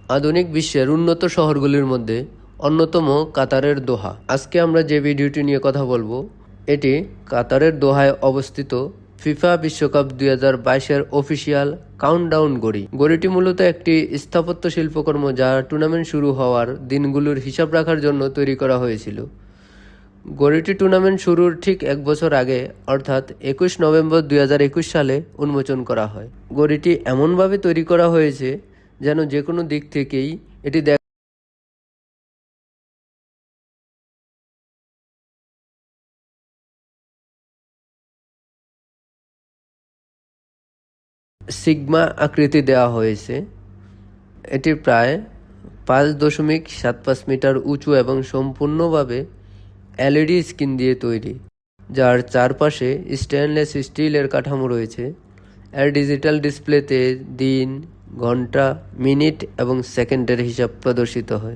আধুনিক বিশ্বের উন্নত শহরগুলির মধ্যে অন্যতম কাতারের দোহা। আজকে আমরা যে ভিডিওটি নিয়ে কথা বলবো এটি কাতারের দোহায় অবস্থিত ফিফা বিশ্বকাপ 2022-এর অফিসিয়াল কাউন্টডাউন ঘড়ি। ঘড়িটি মূলত একটি স্থাপত্য শিল্পকর্ম যা টুর্নামেন্ট শুরু হওয়ার দিনগুলোর হিসাব রাখার জন্য তৈরি করা হয়েছিল। ঘড়িটি টুর্নামেন্ট শুরুর ঠিক 1 বছর আগে অর্থাৎ 21 নভেম্বর 2021 সালে উন্মোচন করা হয়। ঘড়িটি এমনভাবে তৈরি করা হয়েছে যেন যে কোনো দিক থেকেই এটি সিগমা আকৃতি দেওয়া হয়েছে। এটি প্রায় 5.75 মিটার উঁচু এবং সম্পূর্ণভাবে এলইডি স্ক্রিন দিয়ে তৈরি, যার চারপাশে স্টেনলেস স্টিলের কাঠামো রয়েছে। এর ডিজিটাল ডিসপ্লেতে দিন, ঘন্টা, মিনিট এবং সেকেন্ডের হিসাব প্রদর্শিত হয়।